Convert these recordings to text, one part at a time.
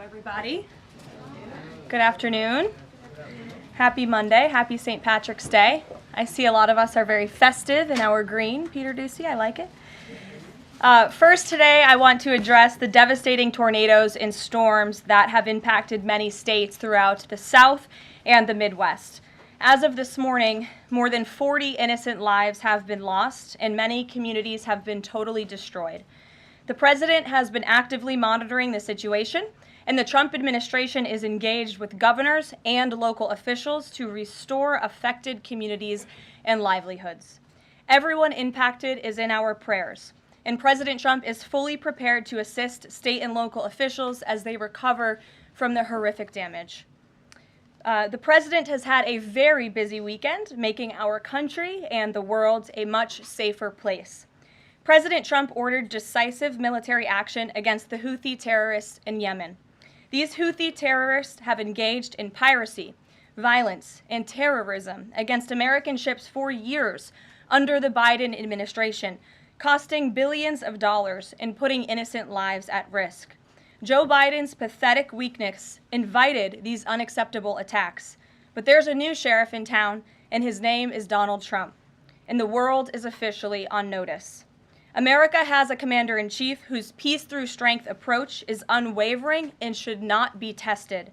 everybody. Good afternoon. Happy Monday. Happy St. Patrick's Day. I see a lot of us are very festive in our green. Peter Ducey, I like it. First today, I want to address the devastating tornadoes and storms that have impacted many states throughout the South and the Midwest. As of this morning, more than 40 innocent lives have been lost, and many communities have been totally destroyed. The president has been actively monitoring the situation, and the Trump administration is engaged with governors and local officials to restore affected communities and livelihoods. Everyone impacted is in our prayers, and President Trump is fully prepared to assist state and local officials as they recover from the horrific damage. The president has had a very busy weekend, making our country and the world a much safer place. President Trump ordered decisive military action against the Houthi terrorists in Yemen. These Houthi terrorists have engaged in piracy, violence, and terrorism against American ships for years under the Biden administration, costing billions of dollars and putting innocent lives at risk. Joe Biden's pathetic weakness invited these unacceptable attacks. But there's a new sheriff in town, and his name is Donald Trump. And the world is officially on notice. America has a commander-in-chief whose peace-through-strength approach is unwavering and should not be tested.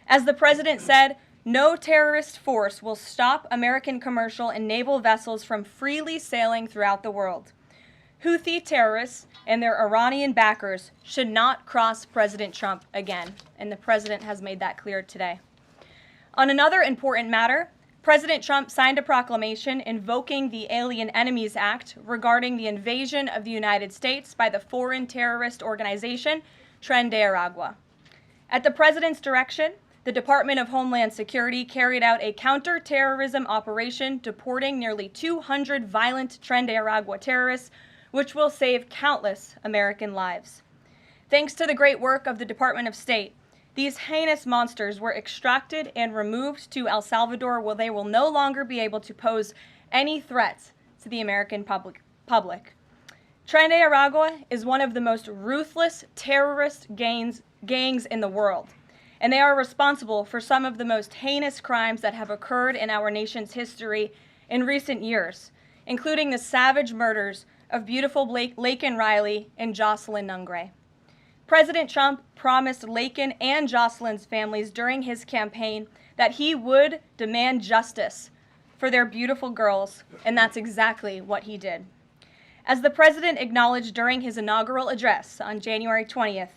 As the president said, no terrorist force will stop American commercial and naval vessels from freely sailing throughout the world. Houthi terrorists and their Iranian backers should not cross President Trump again, and the president has made that clear today. On another important matter, President Trump signed a proclamation invoking the Alien Enemies Act regarding the invasion of the United States by the foreign terrorist organization Tren de Aragua. At the president's direction, the Department of Homeland Security carried out a counter-terrorism operation deporting nearly 200 violent Tren de Aragua terrorists, which will save countless American lives. Thanks to the great work of the Department of State, these heinous monsters were extracted and removed to El Salvador, where they will no longer be able to pose any threats to the American public. Tren de Aragua is one of the most ruthless terrorist gangs in the world, and they are responsible for some of the most heinous crimes that have occurred in our nation's history in recent years, including the savage murders of beautiful Laken Riley and Jocelyn Nungray. President Trump promised Laken and Jocelyn's families during his campaign that he would demand justice for their beautiful girls, and that's exactly what he did. As the president acknowledged during his inaugural address on January 20th,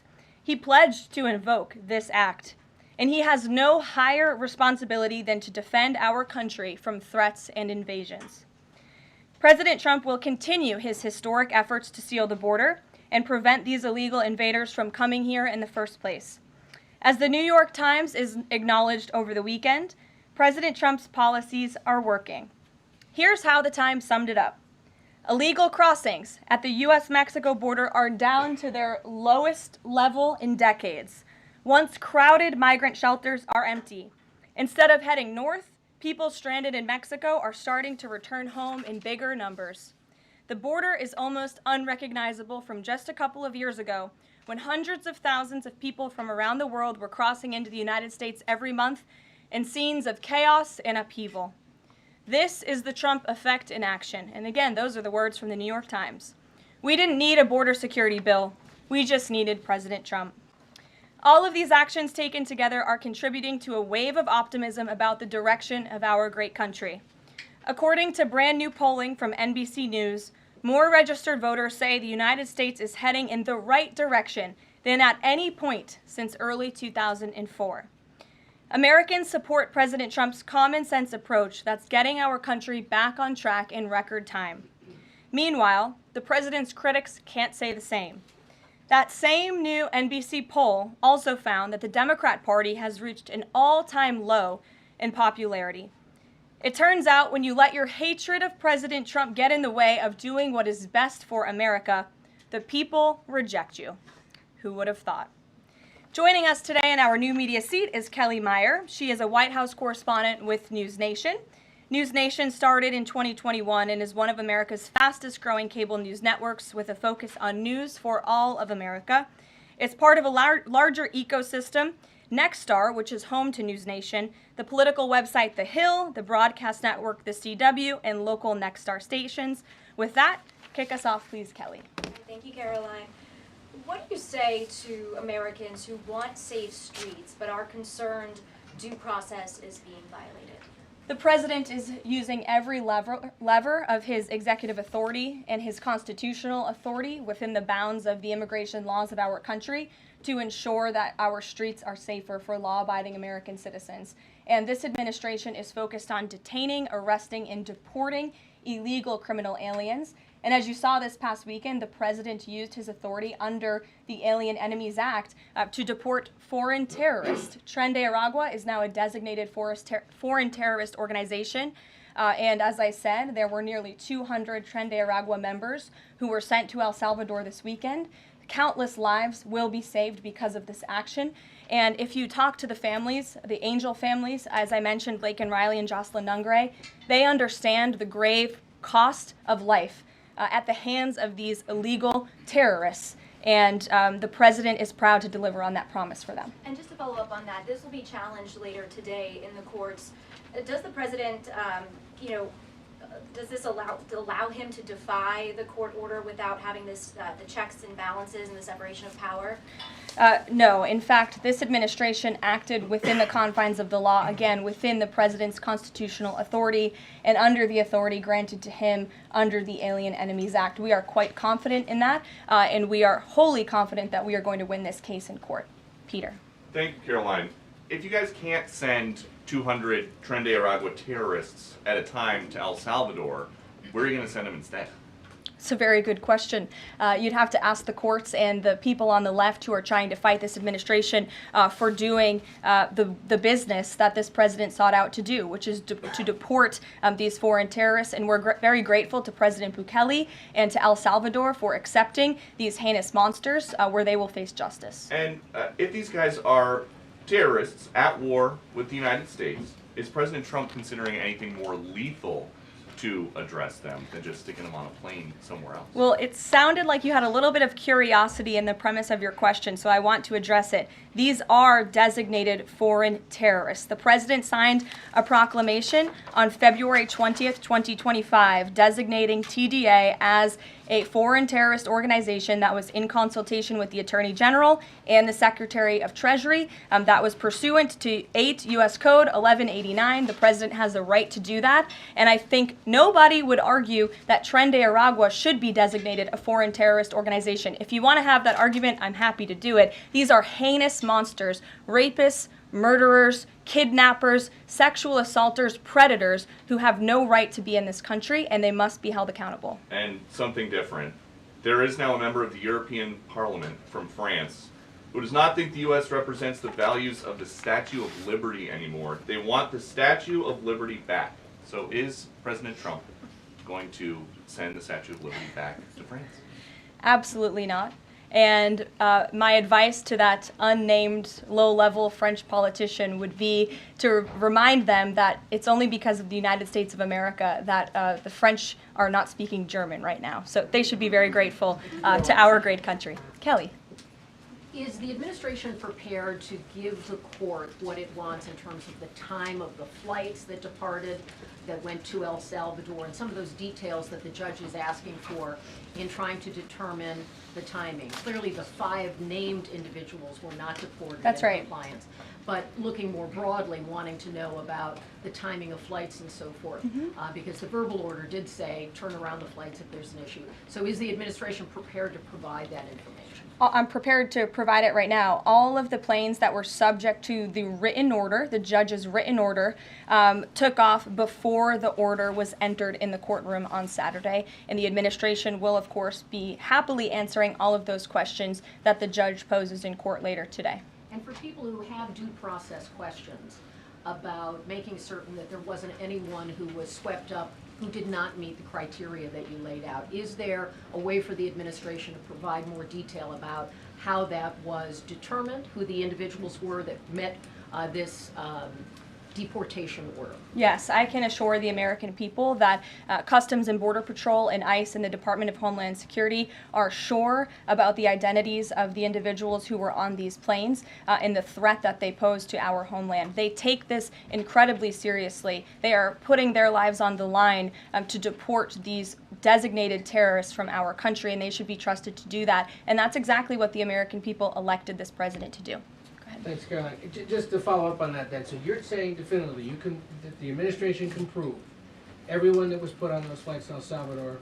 he pledged to invoke this act, and he has no higher responsibility than to defend our country from threats and invasions. President Trump will continue his historic efforts to seal the border and prevent these illegal invaders from coming here in the first place. As the New York Times is acknowledged over the weekend, President Trump's policies are working. Here's how the Times summed it up. Illegal crossings at the U.S.-Mexico border are down to their lowest level in decades. Once crowded migrant shelters are empty. Instead of heading north, people stranded in Mexico are starting to return home in bigger numbers. The border is almost unrecognizable from just a couple of years ago, when hundreds of thousands of people from around the world were crossing into the United States every month in scenes of chaos and upheaval. This is the Trump effect in action. And again, those are the words from the New York Times. We didn't need a border security bill. We just needed President Trump. All of these actions taken together are contributing to a wave of optimism about the direction of our great country. According to brand new polling from NBC News, more registered voters say the United States is heading in the right direction than at any point since early 2004. Americans support President Trump's common sense approach that's getting our country back on track in record time. Meanwhile, the president's critics can't say the same. That same new NBC poll also found that the Democrat Party has reached an all-time low in popularity. It turns out when you let your hatred of President Trump get in the way of doing what is best for America, the people reject you. Who would have thought? Joining us today in our new media seat is Kelly Meyer. She is a White House correspondent with News Nation. News Nation started in 2021 and is one of America's fastest growing cable news networks with a focus on news for all of America. It's part of a larger ecosystem. Nexstar, which is home to News Nation, the political website The Hill, the broadcast network The CW, and local Nexstar stations. With that, kick us off, please, Kelly. Thank you, Karoline. What do you say to Americans who want safe streets but are concerned due process is being violated? The president is using every lever of his executive authority and his constitutional authority within the bounds of the immigration laws of our country to ensure that our streets are safer for law-abiding American citizens. And this administration is focused on detaining, arresting, and deporting illegal criminal aliens. And as you saw this past weekend, the president used his authority under the Alien Enemies Act to deport foreign terrorists. Tren de Aragua is now a designated foreign terrorist organization. And as I said, there were nearly 200 Tren de Aragua members who were sent to El Salvador this weekend. Countless lives will be saved because of this action. And if you talk to the families, the Angel families, as I mentioned, Blake and Riley and Jocelyn Nungray, they understand the grave cost of life at the hands of these illegal terrorists. And the president is proud to deliver on that promise for them. And just to follow up on that, this will be challenged later today in the courts. Does the president, does this allow him to defy the court order without having this the checks and balances and the separation of power? No. In fact, this administration acted within the confines of the law, again, within the president's constitutional authority and under the authority granted to him under the Alien Enemies Act. We are quite confident in that, and we are wholly confident that we are going to win this case in court. Peter. Thank you, Karoline. If you guys can't send 200 Tren de Aragua terrorists at a time to El Salvador, where are you going to send them instead? It's a very good question. You'd have to ask the courts and the people on the left who are trying to fight this administration for doing the business that this president sought out to do, which is to deport these foreign terrorists. And we're very grateful to President Bukele and to El Salvador for accepting these heinous monsters where they will face justice. And if these guys are terrorists at war with the United States, is President Trump considering anything more lethal to address them than just sticking them on a plane somewhere else? Well, it sounded like you had a little bit of curiosity in the premise of your question, so I want to address it. These are designated foreign terrorists. The president signed a proclamation on February 20th, 2025, designating TDA as a foreign terrorist organization that was in consultation with the Attorney General and the Secretary of Treasury. That was pursuant to 8 U.S. Code 1189. The president has the right to do that, and I think nobody would argue that Tren de Aragua should be designated a foreign terrorist organization. If you want to have that argument, I'm happy to do it. These are heinous monsters, rapists, murderers, kidnappers, sexual assaulters, predators who have no right to be in this country, and they must be held accountable. And something different. There is now a member of the European Parliament from France who does not think the U.S. represents the values of the Statue of Liberty anymore. They want the Statue of Liberty back. So is President Trump going to send the Statue of Liberty back to France? Absolutely not. And my advice to that unnamed low-level French politician would be to remind them that it's only because of the United States of America that the French are not speaking German right now. So they should be very grateful to our great country. Kelly. Is the administration prepared to give the court what it wants in terms of the time of the flights that departed, that went to El Salvador, and some of those details that the judge is asking for in trying to determine the timing? Clearly, the 5 named individuals were not deported That's in right. compliance, but looking more broadly, wanting to know about the timing of flights and so forth, because the verbal order did say turn around the flights if there's an issue. So is the administration prepared to provide that information? I'm prepared to provide it right now. All of the planes that were subject to the written order, the judge's written order, took off before the order was entered in the courtroom on Saturday. And the administration will, of course, be happily answering all of those questions that the judge poses in court later today. And for people who have due process questions about making certain that there wasn't anyone who was swept up who did not meet the criteria that you laid out, is there a way for the administration to provide more detail about how that was determined, who the individuals were that met this deportation order? Yes, I can assure the American people that Customs and Border Patrol and ICE and the Department of Homeland Security are sure about the identities of the individuals who were on these planes and the threat that they pose to our homeland. They take this incredibly seriously. They are putting their lives on the line to deport these designated terrorists from our country, and they should be trusted to do that. And that's exactly what the American people elected this president to do. Thanks, Caroline. Just to follow up on that, then, so you're saying definitively that the administration can prove everyone that was put on those flights in El Salvador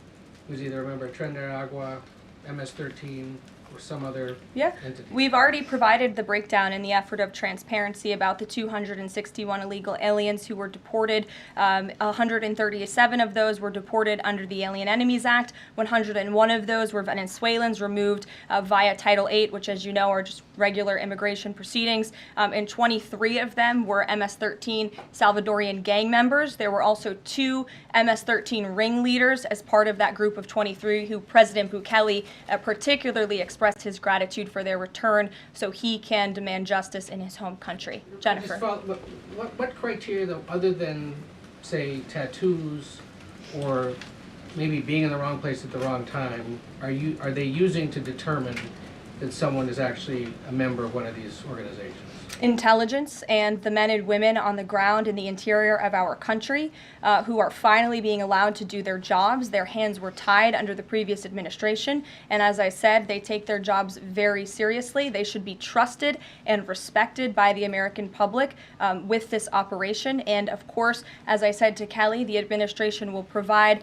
was either a member of Tren de Agua, MS-13, or some other entity? We've already provided the breakdown in the effort of transparency about the 261 illegal aliens who were deported. 137 of those were deported under the Alien Enemies Act. 101 of those were Venezuelans removed via Title VIII, which, as you know, are just regular immigration proceedings. And 23 of them were MS-13 Salvadorian gang members. There were also 2 MS-13 ringleaders as part of that group of 23 who President Bukele particularly expressed his gratitude for their return so he can demand justice in his home country. Jennifer. What criteria, though, other than, say, tattoos or maybe being in the wrong place at the wrong time, are they using to determine that someone is actually a member of one of these organizations? Intelligence and the men and women on the ground in the interior of our country who are finally being allowed to do their jobs. Their hands were tied under the previous administration, and as I said, they take their jobs very seriously. They should be trusted and respected by the American public with this operation, and of course, as I said to Kelly, the administration will provide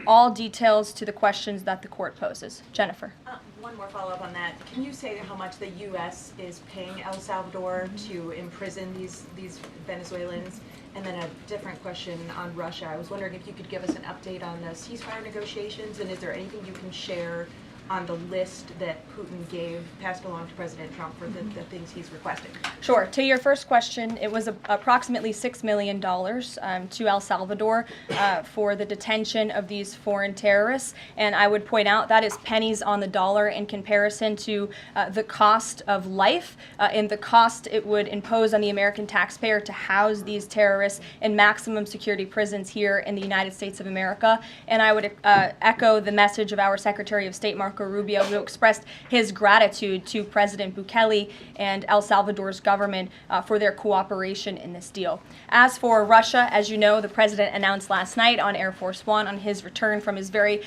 all details to the questions that the court poses. Jennifer. One more follow-up on that. Can you say how much the U.S. is paying El Salvador to imprison these Venezuelans? And then a different question on Russia. I was wondering if you could give us an update on the ceasefire negotiations, and is there anything you can share on the list that Putin passed along to President Trump for the things he's requesting? Sure. To your first question, it was approximately $6 million to El Salvador for the detention of these foreign terrorists. And I would point out that is pennies on the dollar in comparison to the cost of life and the cost it would impose on the American taxpayer to house these terrorists in maximum security prisons here in the United States of America. And I would echo the message of our Secretary of State, Marco Rubio, who expressed his gratitude to President Bukele and El Salvador's government for their cooperation in this deal. As for Russia, as you know, the president announced last night on Air Force One on his return from his very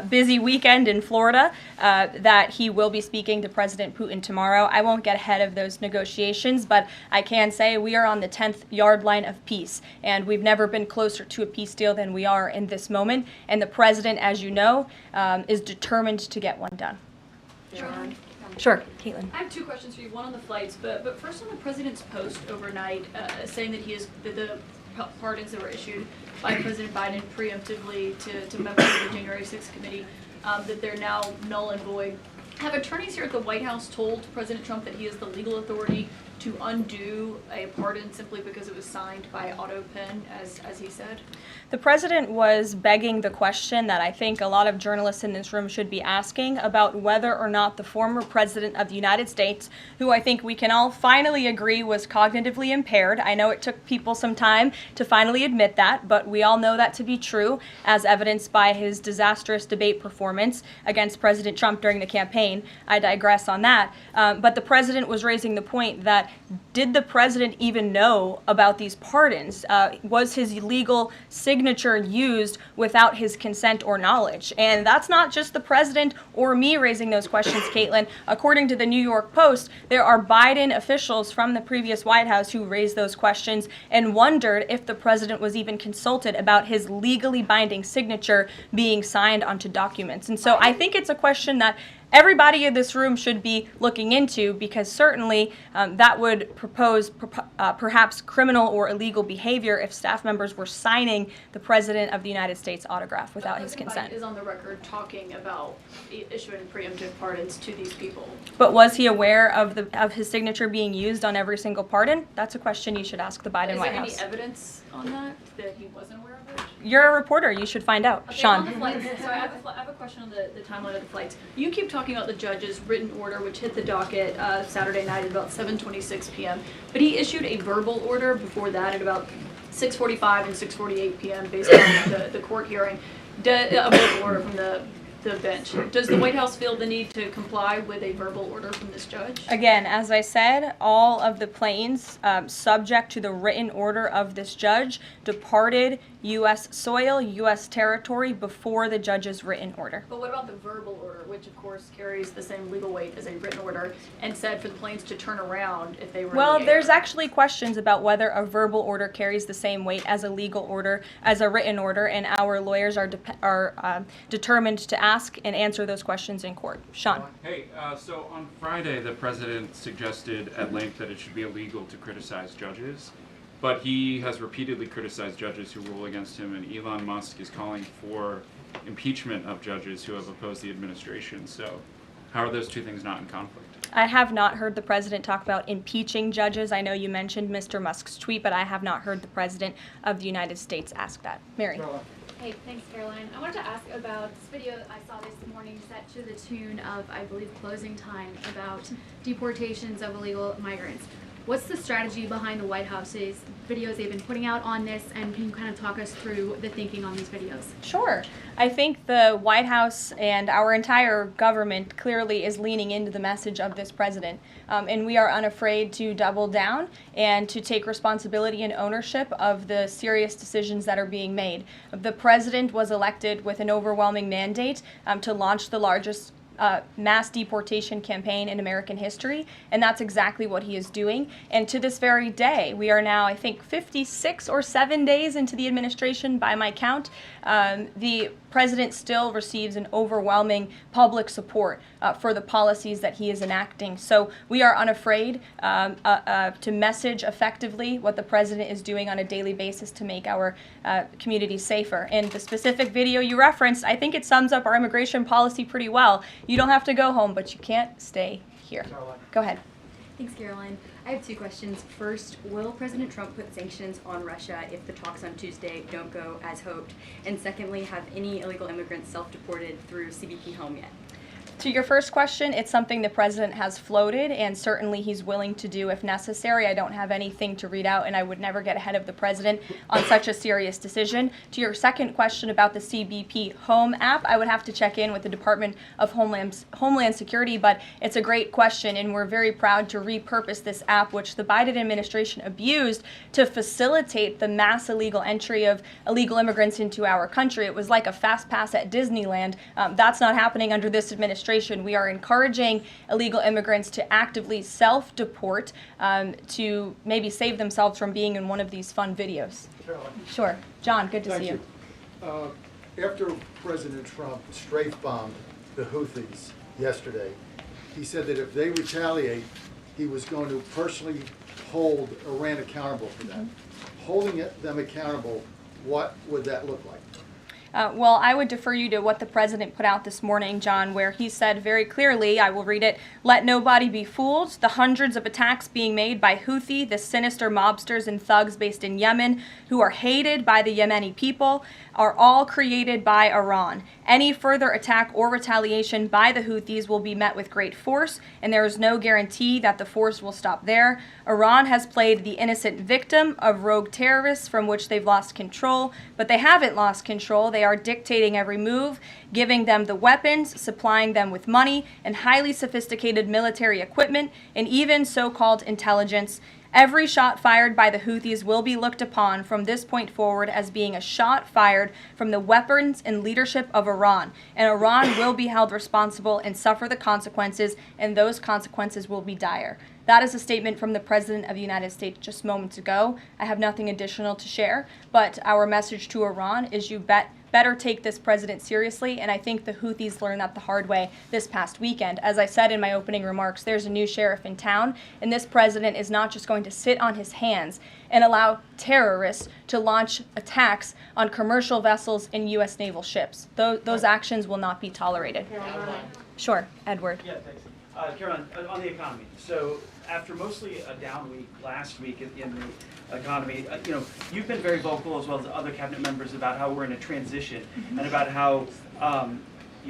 busy weekend in Florida that he will be speaking to President Putin tomorrow. I won't get ahead of those negotiations, but I can say we are on the 10th yard line of peace, and we've never been closer to a peace deal than we are in this moment. And the president, as you know, is determined to get one done. Sure, Caitlin. I have 2 questions for you. One on the flights, but first on the president's post overnight, saying that the pardons that were issued by President Biden preemptively to members of the January 6th committee, that they're now null and void. Have attorneys here at the White House told President Trump that he has the legal authority to undo a pardon simply because it was signed by auto pen, as he said? The president was begging the question that I think a lot of journalists in this room should be asking about whether or not the former president of the United States, who I think we can all finally agree was cognitively impaired. I know it took people some time to finally admit that, but we all know that to be true, as evidenced by his disastrous debate performance against President Trump during the campaign. I digress on that. But the president was raising the point that did the president even know about these pardons? Was his legal signature used without his consent or knowledge? And that's not just the president or me raising those questions, Caitlin. According to the New York Post, there are Biden officials from the previous White House who raised those questions and wondered if the president was even consulted about his legally binding signature being signed onto documents. And so I think it's a question that everybody in this room should be looking into, because certainly that would propose perhaps criminal or illegal behavior if staff members were signing the President of the United States autograph without his consent. Biden is on the record talking about issuing preemptive pardons to these people. But was he aware of his signature being used on every single pardon? That's a question you should ask the Biden White House. Is there any evidence on that he wasn't aware of it? You're a reporter. You should find out. Okay, Sean. on the flights, so I have a question on the timeline of the flights. You keep talking talking about the judge's written order, which hit the docket Saturday night at about 7:26 p.m. But he issued a verbal order before that at about 6:45 and 6:48 p.m. based on the court hearing. A verbal order from the bench. Does the White House feel the need to comply with a verbal order from this judge? Again, as I said, all of the planes subject to the written order of this judge departed U.S. soil, U.S. territory before the judge's written order. But what about the verbal order, which of course carries the same legal weight as a written order, and said for the planes to turn around if they were Well, in the air? there's actually questions about whether a verbal order carries the same weight as a legal order, as a written order, and our lawyers are determined to ask and answer those questions in court. Sean. Hey, so on Friday, the president suggested at length that it should be illegal to criticize judges, but he has repeatedly criticized judges who rule against him, and Elon Musk is calling for impeachment of judges who have opposed the administration. So how are those two things not in conflict? I have not heard the president talk about impeaching judges. I know you mentioned Mr. Musk's tweet, but I have not heard the president of the United States ask that. Mary. Hey, thanks, Karoline. I wanted to ask about this video I saw this morning set to the tune of, I believe, Closing Time, about deportations of illegal migrants. What's the strategy behind the White House's videos they've been putting out on this, and can you kind of talk us through the thinking on these videos? Sure. I think the White House and our entire government clearly is leaning into the message of this president. And we are unafraid to double down and to take responsibility and ownership of the serious decisions that are being made. The president was elected with an overwhelming mandate to launch the largest mass deportation campaign in American history, and that's exactly what he is doing. And to this very day, we are now, I think, 56 or 7 days into the administration by my count. The president still receives an overwhelming public support for the policies that he is enacting. So we are unafraid to message effectively what the president is doing on a daily basis to make our communities safer. And the specific video you referenced, I think it sums up our immigration policy pretty well. You don't have to go home, but you can't stay here. Go ahead. Thanks, Caroline. I have two questions. First, will President Trump put sanctions on Russia if the talks on Tuesday don't go as hoped? And secondly, have any illegal immigrants self-deported through CBP home yet? To your first question, it's something the president has floated, and certainly he's willing to do if necessary. I don't have anything to read out, and I would never get ahead of the president on such a serious decision. To your second question about the CBP Home app, I would have to check in with the Department of Homeland Security, but it's a great question, and we're very proud to repurpose this app, which the Biden administration abused to facilitate the mass illegal entry of illegal immigrants into our country. It was like a fast pass at Disneyland. That's not happening under this administration. We are encouraging illegal immigrants to actively self-deport to maybe save themselves from being in one of these fun videos. Caroline. Sure. John, good to see you. After President Trump strafe-bombed the Houthis yesterday, he said that if they retaliate, he was going to personally hold Iran accountable for that. Holding them accountable, what would that look like? Well, I would defer you to what the president put out this morning, John, where he said very clearly, I will read it, "Let nobody be fooled. The hundreds of attacks being made by Houthi, the sinister mobsters and thugs based in Yemen, who are hated by the Yemeni people, are all created by Iran. Any further attack or retaliation by the Houthis will be met with great force, and there is no guarantee that the force will stop there. Iran has played the innocent victim of rogue terrorists from which they've lost control, but they haven't lost control. They are dictating every move, giving them the weapons, supplying them with money and highly sophisticated military equipment, and even so-called intelligence. Every shot fired by the Houthis will be looked upon from this point forward as being a shot fired from the weapons and leadership of Iran. And Iran will be held responsible and suffer the consequences, and those consequences will be dire." That is a statement from the President of the United States just moments ago. I have nothing additional to share, but our message to Iran is you better take this president seriously, and I think the Houthis learned that the hard way this past weekend. As I said in my opening remarks, there's a new sheriff in town, and this president is not just going to sit on his hands and allow terrorists to launch attacks on commercial vessels and U.S. naval ships. Those actions will not be tolerated. Sure, Edward. Yeah, thanks. Caroline, on the economy. So after mostly a down week last week in the economy, you've been very vocal as well as other cabinet members about how we're in a transition and about how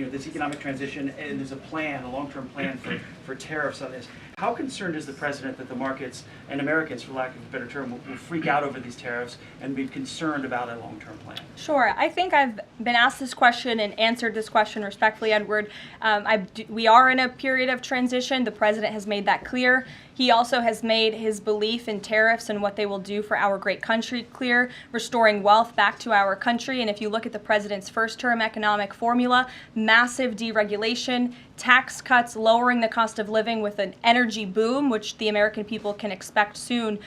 this economic transition, and there's a plan, a long-term plan for tariffs on this. How concerned is the president that the markets and Americans, for lack of a better term, will freak out over these tariffs and be concerned about a long-term plan? Sure. I think I've been asked this question and answered this question respectfully, Edward. We are in a period of transition. The president has made that clear. He also has made his belief in tariffs and what they will do for our great country clear, restoring wealth back to our country. And if you look at the president's first-term economic formula, massive deregulation, tax cuts, lowering the cost of living with an energy boom, which the American people can expect soon.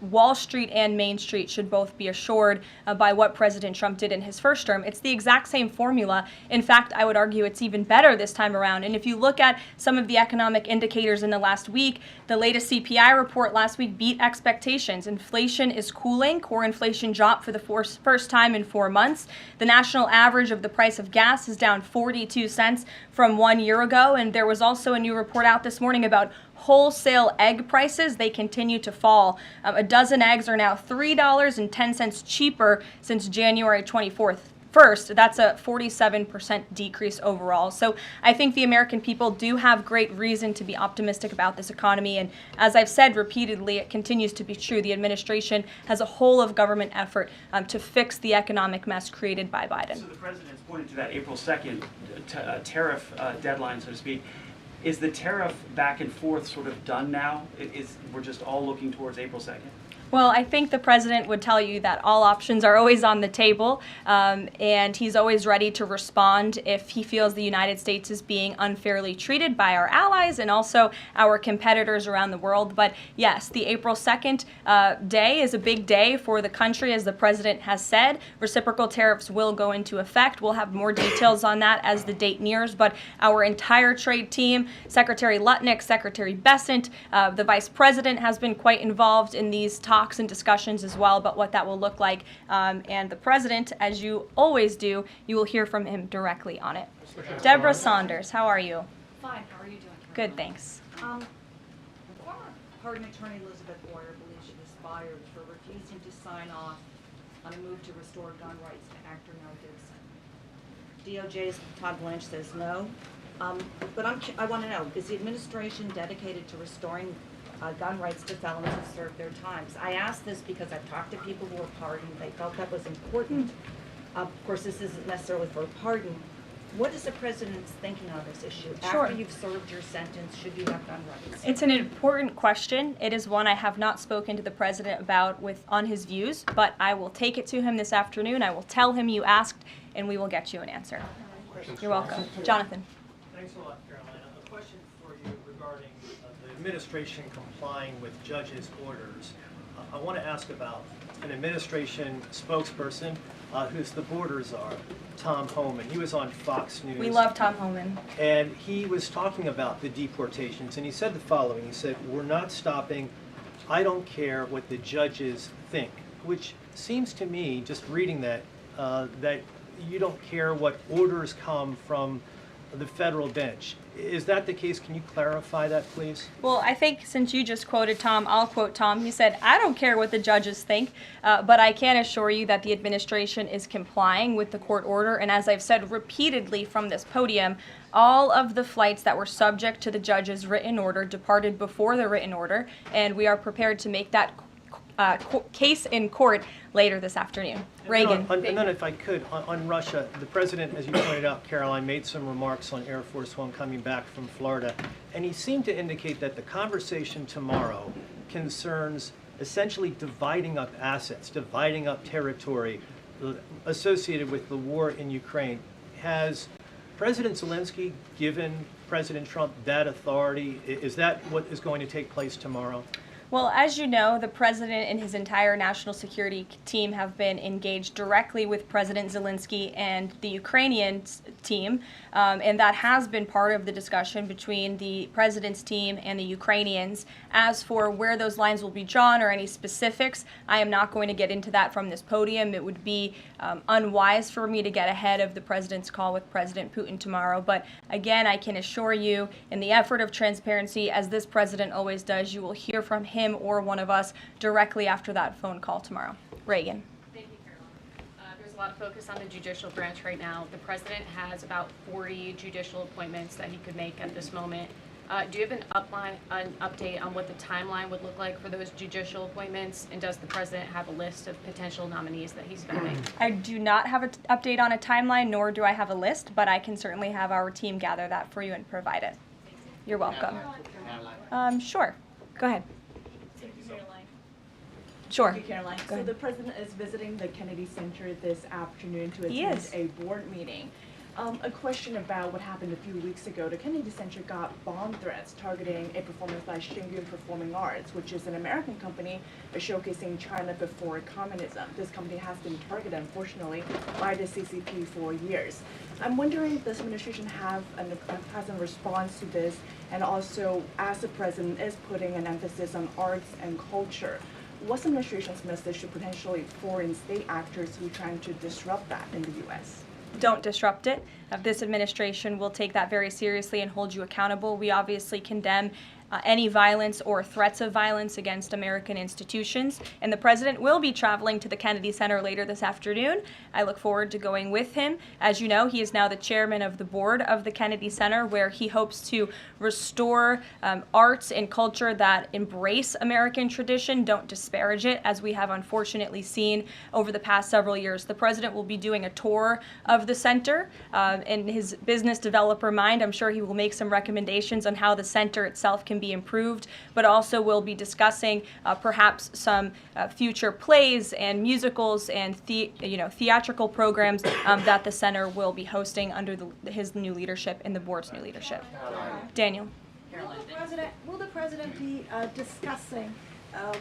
Wall Street and Main Street should both be assured by what President Trump did in his first term. It's the exact same formula. In fact, I would argue it's even better this time around. And if you look at some of the economic indicators in the last week, the latest CPI report last week beat expectations. Inflation is cooling. Core inflation dropped for the first time in 4 months. The national average of the price of gas is down 42 cents from 1 year ago. And there was also a new report out this morning about wholesale egg prices. They continue to fall. A dozen eggs are now $3.10 cheaper since January 24th. First, that's a 47% decrease overall. So I think the American people do have great reason to be optimistic about this economy. And as I've said repeatedly, it continues to be true. The administration has a whole of government effort to fix the economic mess created by Biden. So the president's pointed to that April 2nd tariff deadline, so to speak. Is the tariff back and forth sort of done now? We're just all looking towards April 2nd? Well, I think the president would tell you that all options are always on the table, and he's always ready to respond if he feels the United States is being unfairly treated by our allies and also our competitors around the world. But yes, the April 2nd day is a big day for the country, as the president has said. Reciprocal tariffs will go into effect. We'll have more details on that as the date nears, but our entire trade team, Secretary Lutnick, Secretary Bessent, the vice president has been quite involved in these talks and discussions as well about what that will look like. And the president, as you always do, you will hear from him directly on it. Deborah Saunders, how are you? Fine. How are you doing, Karoline? Good, thanks. Former Pardon Attorney Elizabeth Boyer believes she was fired for refusing to sign off on a move to restore gun rights to actor Mel Gibson. DOJ's Todd Blanche says no. But I want to know, is the administration dedicated to restoring gun rights to felons who served their times? I ask this because I've talked to people who were pardoned. They felt that was important. Of course, this isn't necessarily for a pardon. What is the president's thinking on this issue? Sure. After you've served your sentence, should you have gun rights? It's an important question. It is one I have not spoken to the president about on his views, but I will take it to him this afternoon. I will tell him you asked, and we will get you an answer. You're welcome. Jonathan. Thanks a lot, Caroline. A question for you regarding the administration complying with judges' orders. I want to ask about an administration spokesperson who's the border czar, Tom Homan. He was on Fox News. We love Tom Homan. And he was talking about the deportations, and he said the following. He said, "We're not stopping. I don't care what the judges think," which seems to me, just reading that, that you don't care what orders come from the federal bench. Is that the case? Can you clarify that, please? Well, I think since you just quoted Tom, I'll quote Tom. He said, "I don't care what the judges think, but I can assure you that the administration is complying with the court order. And as I've said repeatedly from this podium, all of the flights that were subject to the judge's written order departed before the written order, and we are prepared to make that case in court later this afternoon." Reagan. And then if I could, on Russia, the president, as you pointed out, Caroline, made some remarks on Air Force One coming back from Florida, and he seemed to indicate that the conversation tomorrow concerns essentially dividing up assets, dividing up territory associated with the war in Ukraine. Has President Zelensky given President Trump that authority? Is that what is going to take place tomorrow? Well, as you know, the president and his entire national security team have been engaged directly with President Zelensky and the Ukrainian team, and that has been part of the discussion between the president's team and the Ukrainians. As for where those lines will be drawn or any specifics, I am not going to get into that from this podium. It would be unwise for me to get ahead of the president's call with President Putin tomorrow. But again, I can assure you, in the effort of transparency, as this president always does, you will hear from him or one of us directly after that phone call tomorrow. Reagan. Thank you, Caroline. There's a lot of focus on the judicial branch right now. The president has about 40 judicial appointments that he could make at this moment. Do you have an update on what the timeline would look like for those judicial appointments? And does the president have a list of potential nominees that he's vetting? I do not have an update on a timeline, nor do I have a list, but I can certainly have our team gather that for you and provide it. You're welcome. Sure. Go ahead. Sure. Thank you, Caroline. Go So ahead. the president is visiting the Kennedy Center this afternoon to He attend is. a board meeting. A question about what happened a few weeks ago. The Kennedy Center got bomb threats targeting a performance by Shingyun Performing Arts, which is an American company showcasing China before communism. This company has been targeted, unfortunately, by the CCP for years. I'm wondering if this administration has a response to this, and also as the president is putting an emphasis on arts and culture, what's the administration's message to potentially foreign state actors who are trying to disrupt that in the U.S.? Don't disrupt it. This administration will take that very seriously and hold you accountable. We obviously condemn any violence or threats of violence against American institutions. And the president will be traveling to the Kennedy Center later this afternoon. I look forward to going with him. As you know, he is now the chairman of the board of the Kennedy Center, where he hopes to restore arts and culture that embrace American tradition, don't disparage it, as we have unfortunately seen over the past several years. The president will be doing a tour of the center. In his business developer mind, I'm sure he will make some recommendations on how the center itself can be improved, but also we'll be discussing perhaps some future plays and musicals and theatrical programs that the center will be hosting under his new leadership and the board's new leadership. Daniel. Will the president be discussing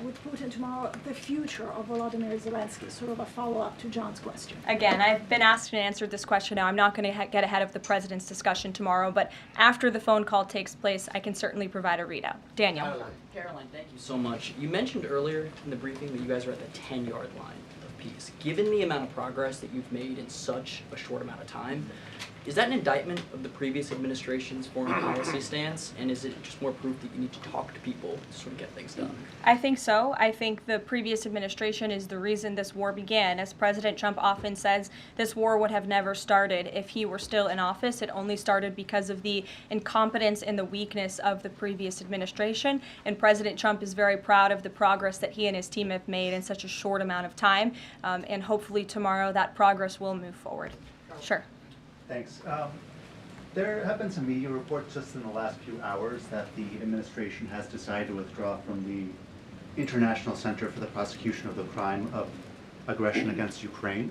with Putin tomorrow the future of Volodymyr Zelensky, sort of a follow-up to John's question? Again, I've been asked and answered this question now. I'm not going to get ahead of the president's discussion tomorrow, but after the phone call takes place, I can certainly provide a readout. Daniel. Caroline, thank you so much. You mentioned earlier in the briefing that you guys are at the 10-yard line of peace. Given the amount of progress that you've made in such a short amount of time, is that an indictment of the previous administration's foreign policy stance, and is it just more proof that you need to talk to people to sort of get things done? I think so. I think the previous administration is the reason this war began. As President Trump often says, this war would have never started if he were still in office. It only started because of the incompetence and the weakness of the previous administration. And President Trump is very proud of the progress that he and his team have made in such a short amount of time. And hopefully tomorrow that progress will move forward. Sure. Thanks. There have been some media reports just in the last few hours that the administration has decided to withdraw from the International Center for the Prosecution of the Crime of Aggression against Ukraine,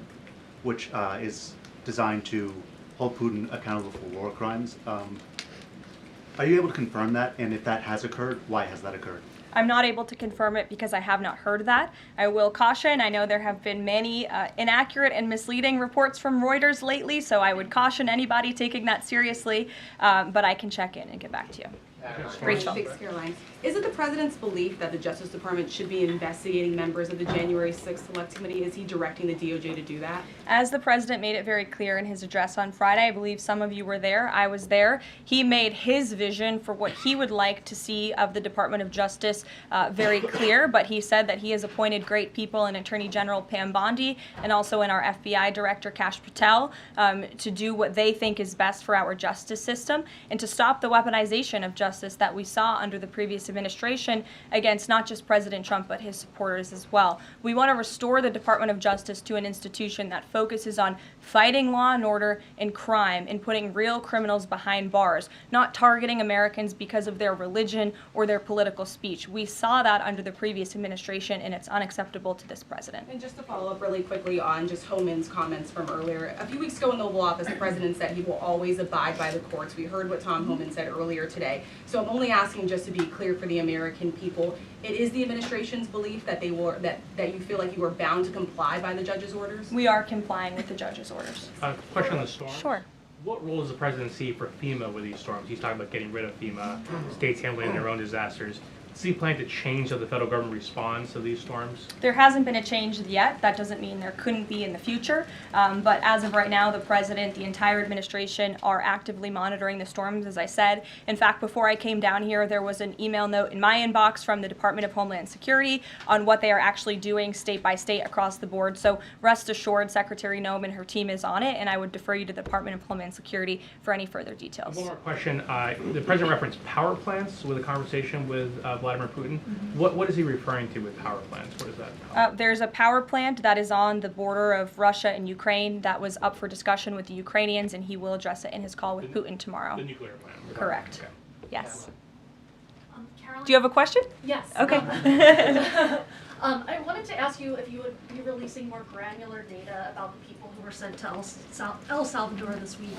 which is designed to hold Putin accountable for war crimes. Are you able to confirm that? And if that has occurred, why has that occurred? I'm not able to confirm it because I have not heard that. I will caution, I know there have been many inaccurate and misleading reports from Reuters lately, so I would caution anybody taking that seriously, but I can check in and get back to you. Rachel. Thanks, Caroline. Is it the president's belief that the Justice Department should be investigating members of the January 6th Select Committee? Is he directing the DOJ to do that? As the president made it very clear in his address on Friday, I believe some of you were there, I was there, he made his vision for what he would like to see of the Department of Justice very clear, but he said that he has appointed great people in Attorney General Pam Bondi and also in our FBI Director Kash Patel to do what they think is best for our justice system and to stop the weaponization of justice that we saw under the previous administration against not just President Trump but his supporters as well. We want to restore the Department of Justice to an institution that focuses on fighting law and order and crime and putting real criminals behind bars, not targeting Americans because of their religion or their political speech. We saw that under the previous administration and it's unacceptable to this president. And just to follow up really quickly on just Homan's comments from earlier, a few weeks ago in the Oval Office, the president said he will always abide by the courts. We heard what Tom Homan said earlier today. So I'm only asking just to be clear for the American people. It is the administration's belief that that you feel like you are bound to comply by the judge's orders? We are complying with the judge's orders. Question on the storm. Sure. What role does the president see for FEMA with these storms? He's talking about getting rid of FEMA, states handling their own disasters. does he plan to change how the federal government responds to these storms? There hasn't been a change yet. That doesn't mean there couldn't be in the future. But as of right now, the president, the entire administration are actively monitoring the storms, as I said. In fact, before I came down here, there was an email note in my inbox from the Department of Homeland Security on what they are actually doing state by state across the board. So rest assured, Secretary Noem and her team is on it, and I would defer you to the Department of Homeland Security for any further details. One more question. The president referenced power plants with a conversation with Vladimir Putin. What is he referring to with power plants? What is that? There's a power plant that is on the border of Russia and Ukraine that was up for discussion with the Ukrainians, and he will address it in his call with Putin tomorrow. The nuclear plant. Correct. Okay. Yes. Caroline? Do you have a question? Yes. Okay. I wanted to ask you if you would be releasing more granular data about the people who were sent to El Salvador this week.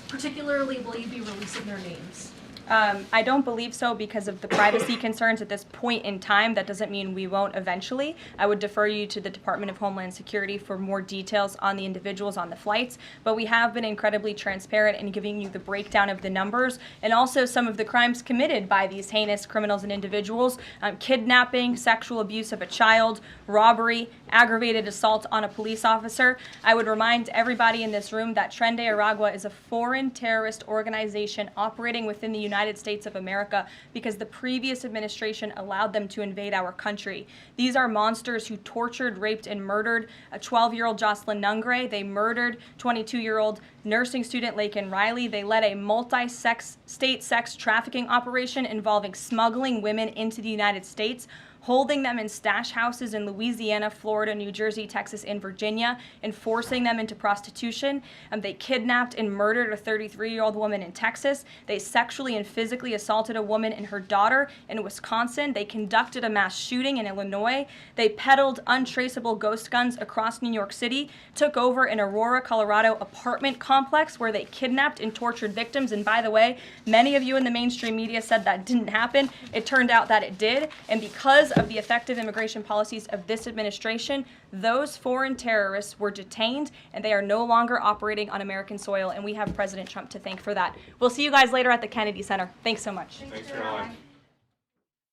Particularly, will you be releasing their names? I don't believe so because of the privacy concerns at this point in time. That doesn't mean we won't eventually. I would defer you to the Department of Homeland Security for more details on the individuals on the flights, but we have been incredibly transparent in giving you the breakdown of the numbers and also some of the crimes committed by these heinous criminals and individuals: kidnapping, sexual abuse of a child, robbery, aggravated assault on a police officer. I would remind everybody in this room that Tren de Aragua is a foreign terrorist organization operating within the United States of America because the previous administration allowed them to invade our country. These are monsters who tortured, raped, and murdered a 12-year-old Jocelyn Nungre. They murdered 22-year-old nursing student Laken Riley. They led a multi-state sex trafficking operation involving smuggling women into the United States, holding them in stash houses in Louisiana, Florida, New Jersey, Texas, and Virginia, and forcing them into prostitution. They kidnapped and murdered a 33-year-old woman in Texas. They sexually and physically assaulted a woman and her daughter in Wisconsin. They conducted a mass shooting in Illinois. They peddled untraceable ghost guns across New York City, took over an Aurora, Colorado apartment complex where they kidnapped and tortured victims. And by the way, many of you in the mainstream media said that didn't happen. It turned out that it did. And because of the effective immigration policies of this administration, those foreign terrorists were detained and they are no longer operating on American soil, and we have President Trump to thank for that. We'll see you guys later at the Kennedy Center. Thanks so much. Thanks, Caroline.